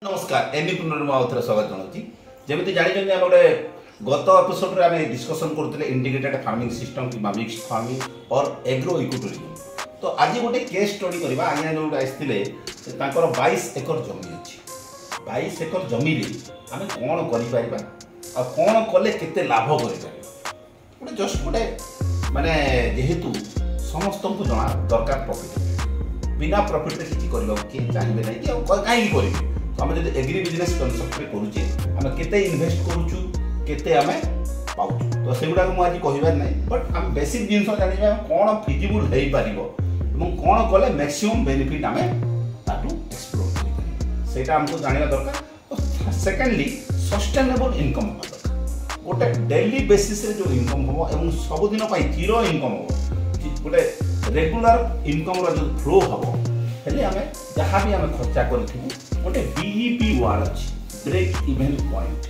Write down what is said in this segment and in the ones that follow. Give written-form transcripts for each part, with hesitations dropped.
नमस्कार एनिपुनर आउथरे स्वागत जनाऊँ जमी जानी आम गोटे गत एपिसोड आम डिस्कसन करते इंटीग्रेटेड फार्मिंग सिस्टम कि मिक्स फार्मिंग और एग्रो इकोटूरिज्म। तो आज गोटे केस स्टडी करवा आज्ञा जो आसते 22 एकर जमी अच्छी 22 एकर जमी आम कौन कर कौन कले केते लाभ कर जस्ट गोटे माने जेहेतु समस्त को जना दरकार प्रॉफिट बिना प्रॉफिट रे किछि करबा किए चाहिए नहीं कि कहीं करेंगे। तो आम जब एग्री बिजनेस कनसेप्ट रे करूचे आम केते इन्वेस्ट करूचु केते आम पाउचु तो सेगुडा को आज कहबार नहीं बट आम बेसिक जिनस जानिबा कोन फिजिबल हेई पारिबो एवं कोन कले मैक्सिमम बेनिफिट आम ताटू एक्सप्लोर करिबा सेटा हमको जानिबा दरकार। तो सेकेंडली सस्टेनेबल इनकम गोटे डेली बेसिस रे जो इनकम हो एवं सब दिन पाई चिर इनकम हो गोटे रेगुलर इनकम रो जो फ्लो हबो हेले आम जहाँ भी आम खर्चा करूँ गोटे बीईपी वार्ड अच्छी ब्रेक इवेन पॉइंट।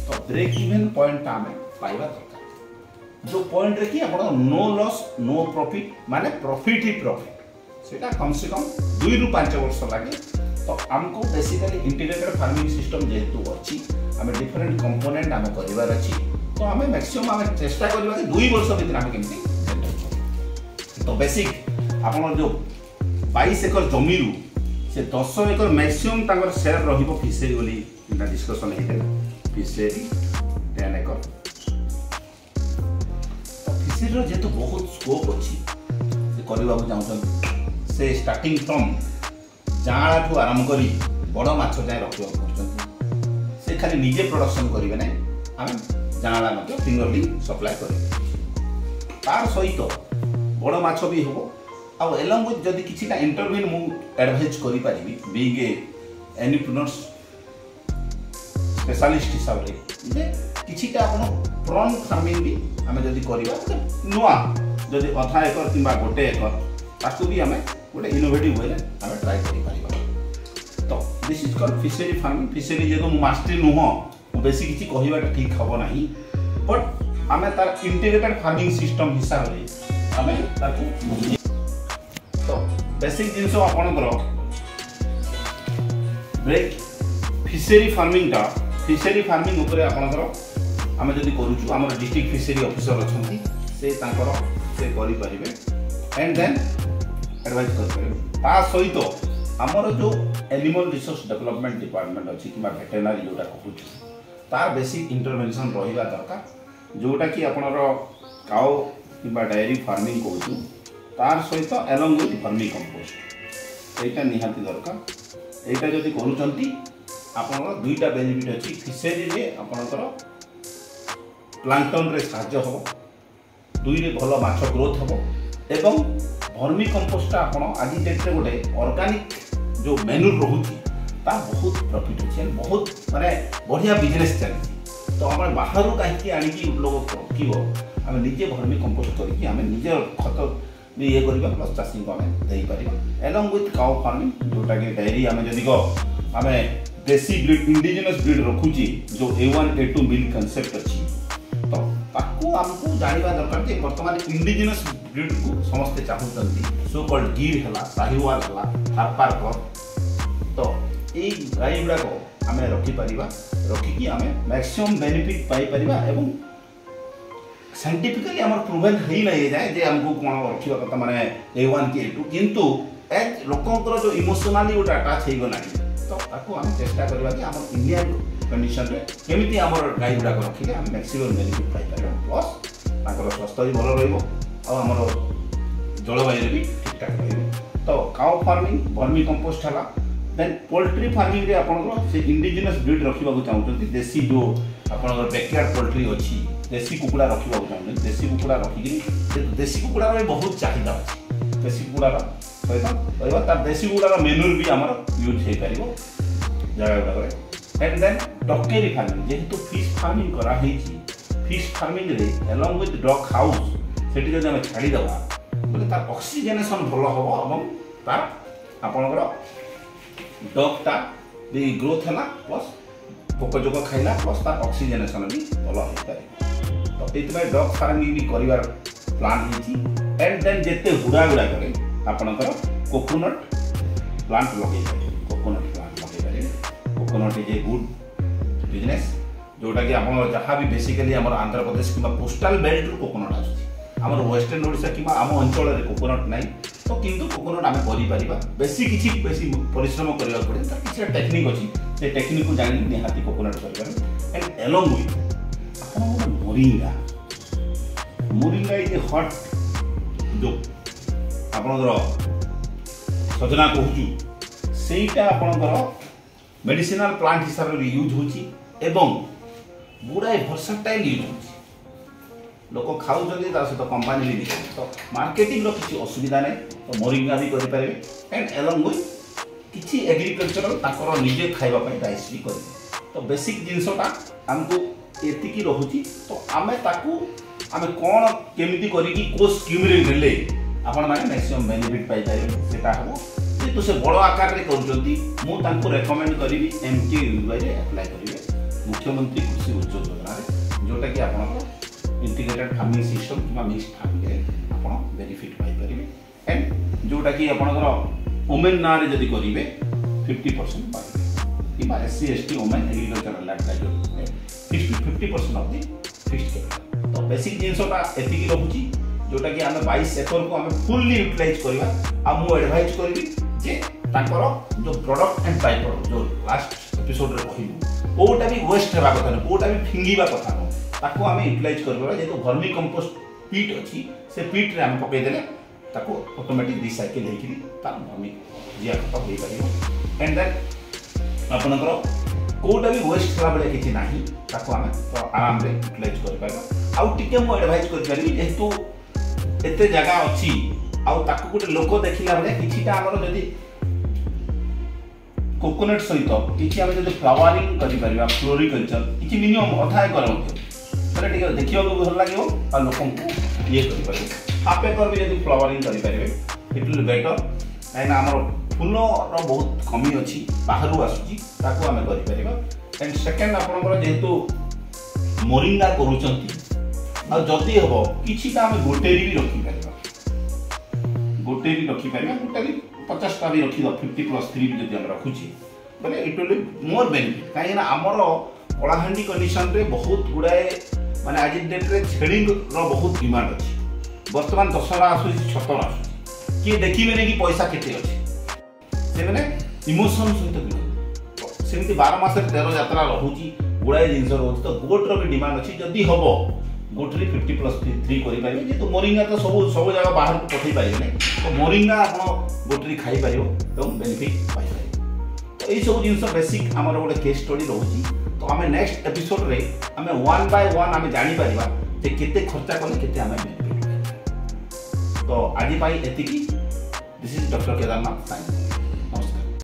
तो ब्रेक इवेन पॉइंट आम पाइबा दरकार जो पॉइंट रे कि आप नो लॉस नो प्रॉफिट माने प्रॉफिट ही प्रॉफिट सेटा कम से कम 2 ରୁ 5 वर्ष लगे। तो आमको बेसिकली इंटीग्रेटेड फार्मिंग सिस्टम जेहेतु अच्छी आम डिफरेंट कंपोनेंट आम कर तो आम मैक्सिमम आम चेष्टा करवा 2 वर्ष भर आम केमती। तो बेसिक आप जो 22 एकर जमी से 10 एकर मैक्सिमम तांकर शेयर रहिबो फिशरी बोली डिस्कशन होते फिशरी 10 एकर। तो फिशरी जेतु बहुत स्कोप अच्छी से करबा चाहते से स्टार्टिंग फ्रॉम जाँला ठू आरंभ करी बड़ माछ जाए रखा कर से खाली निजे प्रोडक्शन करेंगे ना आम जाँला फिंगरली सप्लाय करेंगे तार सहित बड़ माछ भी हम आउ एलंग विथ जदि किसी इंटरव्यू मु एडवाइज करि पारिबी बीइंग ए एंटरप्रेन्योर्स स्पेशलिस्ट हिसाब रे जे किछिटा आपण प्रॉन फार्मिंग भी आमे जदि करिबा नुआ जदि अधा एकर किंबा गोटे एकर ताकू भी आमे गोटे इनोवेटिव वे आमे ट्राई करि पारिबा। तो this is called fishery farming. Fishery जे मु मास्टरी नुह बेसी किछि कहिबाटा ठीक हबो नाही बट आमे तार इंटीग्रेटेड फार्मिंग सिस्टम हिसाब रे आमे ताकू तो बेसिक जिनस आपणकर ब्रेक फिशरी फार्मिंग टा फिशरी फार्मिंग उपरे आपणकर आम जदि करूछु हमर डिस्ट्रिक्ट फिशरी ऑफिसर अछंती से तांकर से करि परिबे एंड देन एडवाइस कर परिबे। ता सहित हमर जो एनिमल रिसोर्स डेवलपमेंट डिपार्टमेंट अछि किबा वेटरनरी जोटा कहूछु तार बेसिक इंटरवेंशन रहिबा दरकार जोटा कि आपणर काउ किबा डायरी फार्मिंग कहूछु तार सहित एलंग विथ वर्मी कंपोस्ट एटा निहाती दरकार। एटा जदि करूचंती आपनकर दुईटा बेनिफिट अछि फिशरी रे आपनकर प्लांटन रे साहाय्य हो दुई रे भलो माछ ग्रोथ हो एवं वर्मी कंपोस्ट आपन आज डेट रे गोटे ऑर्गेनिक जो मेन्यूर रहउची ता बहुत प्रॉफिट अछि बहुत माने बढ़िया बिजनेस चली। तो हम बाहर कहीं आनी की लोग रखिबो हम निजे वर्मी कंपोस्ट करके हम निजे खत भी ये करबा प्लस चाषी को आम दे पार एलंग विथ काउ फार्मिंग जोटा कि डायरी आम जदि आम देसी ब्रीड इंडिजिनस ब्रीड रखुची जो A1 A2 मिल्क कंसेप्ट अच्छी तो ताकू आमको जानवा दरकार जे वर्तमान इंडिजिनस ब्रीड को समस्ते चाहूचंती सो कॉल्ड गिर हला साहिवाल हला हारपारकर। तो ये गाई गुड़ा को आम रखी परिबा रखिकी आम मैक्सिमम बेनिफिट पाई परिबा एवं साइंटिफिकली हमर प्रूवन हेई नहीं जाए जे हमको कोन रखिबा कथा माने A1 के A2 किंतु एज लोकंकर जो इमोशनली गोटा अटैच हेई गला तो ताको हम चेष्टा करबा कि हमर इंडियन कंडीशन रे केमिति हमर गाई गुडा को रखिले हम मैक्सिमम बेनिफिट पाई पारे प्लस ताकर स्वास्थ्य भी भलो रहइबो आ हमर जलवायु भी ठीक ठाक रहइबो। तो काउ फार्मिंग वर्मी कंपोस्ट हला देन पोल्ट्री फार्मिंग रे आपन से इंडिजिनस ब्रीड रखिबा को चाहउछंती देसी जो आपन बैकयार्ड पोल्ट्री अछि देसी कुकुड़ा रखा चाहते देसी कुकुड़ा रखिकी देसी कुकुड़ा बहुत चाहिदा अच्छी देसी कुकुड़ा सहित तार देसी कुकुड़ा मेन्यूर भी आमर यूज हो पार जगह गुड़ाक एंड देन डकेरी फार्मिंग जेहेतु फिश फार्मिंग कराई फिश फार्मिंग रे एलंग विथ डक हाउस से जब आम छाड़ीदेवा बोले तार ऑक्सीजनेशन भल हम और तार आपणकर डकटा भी ग्रोथ है प्लस पोक जोक खाइला प्लस तार ऑक्सीजनेशन भी भल हो पार। तो ये डग फार्मिंग भी कर प्लान एंड देन जिते हुड़ा गुड़ा करें आपणकर कोकोनट प्लांट लगे कोकोनट प्लांट लगे coconut is a good business जोटा कि आप जहाँ भी बेसिकली आम आंध्र प्रदेश कि कोस्टाल बेल्ट रु कोकोनट आम वेस्टर्न ओडिशा कि आम अंचल कोकोनट ना तो किंतु कोकोनट आम कर बेसी किसी बेसी परिश्रम करने पड़े तो किसी टेक्निक अच्छी से टेक्निक को जानी निहाती कोकोनट कर एंड एलोंग विथ आप moringa moringa is a hot जो आप सजना कहूँ सेटा आप मेडिसिनल प्लांट हिसाब से यूज होची एवं गुड़ाए भर्साटाइल यूज होची लोक खाऊँ सहित कंपानी भी देखते तो मार्केटिंग किसी असुविधा नहीं तो मोरिंगा भी करेंगे एंड एलोंग विथ किसी एग्रिकल्चर निजे खावाई राइस भी करेंगे तो बेसिक जिनसटा आमको एतिकी रोची तो आम आम कौन केमी कर स्कीम रे आपण मैंने मैक्सिमम बेनिफिट पाइपर सेटा हम जेहेतु से बड़ आकार में कर रेकमेंड करी MKUY अप्लाई करेंगे मुख्यमंत्री कृषि उज्ज्वल योजना जोटा कि आप इंटीग्रेटेड फार्मिंग सिस्टम कि मिक्स फार्मिंग आप बेनिफिट पाइपर एंड जोटा कि आप वोमेन ना जदि करेंगे 50% पाइबे कि SC ST women agriculture land 50% of the fixed capital तो बेसिक जिनसटा एतिकी रखुची जोटा कि आम 22 एकर को आम फुल्ली यूटिलाइज करवा आ मु एडवाइज करी जे तांकर जो प्रोडक्ट एंड बाय प्रोडक्ट जो लास्ट एपिसोड रे कहिलु कोटा भी वेस्ट हेबा कथा न कोटा भी फिंगीबा कथा न ताको आम यूटिलाइज करबा जे तो वर्मी कंपोस्ट पीट अछि से पीट रे आम पकै देले ताको ऑटोमेटिक रिसाइकल हेकि तार वर्मी जिया खत होई परिबो एंड देन आपनकर कोटा भी वेस्ट हेबा बेले किछि नाही ताको आम आराम रे यूटिलाइज कर पाबा आ टिके मु एडवाइज कर पारि जेहेतु एते जगह अच्छी आउ ताको गोटे लोक देखिला बेले किछिटा हमर जदि कोकोनट सहित किछि हम जदि फ्लावरिंग करि परिबा फ्लोरिकल्चर किछि मिनिमम अधा एकर होते तले टिके देखियो को भल लागियो आ लोकन को ये करि परिबे हाफ एकर भी जदि फ्लावरिंग करि परिबे इट विल बेटर काइन हमर फूल रो बहुत कमी अछि बाहरु आसुची ताको हम करि परिबा एंड सेकंड आपनकर जेहेतु मोरिंगा करूचंती आ जदि हम किछिटा हम गोटेरी भी रखी परिबा गोटेरी रखी परिबा गोटेरी 50टा भी रखी 50+3 भी जदि हम रखुची बोले it will be more benefit काहे ना हमर कलाहांडी कंडीशन रे बहुत गुडाए माने आज डेट रे छेड़ी रो बहुत डिमांड अछि वर्तमान दशहरा आसुची छतर आसुची कि देखिबे नै कि पैसा केते अछि से माने इमोशन सहित भी सेमति 12 मास रे 13 यात्रा रहुची गुडाए जिंस रहुची तो गोट रो भी डिमांड अछि जदि हबो गोटरी 50+3 करि पाइबे जे तो मोरिंगा तो सब जगह बाहर को पठै पाइबे नै तो मोरिंगा आपण गोटरी खाई पारिबो एवं बेनिफिट पाइ पारिबो तो एई सब जिंस बेसिक हमर गोटे केस स्टडी रहउची तो हमें नेक्स्ट एपिसोड रे हमें 1 बाय 1 हमें जानि परिबा जे केते खर्चा कले केते हमें बेनिफिट तो आज पाई एतिकी this is doctor Kedarnath science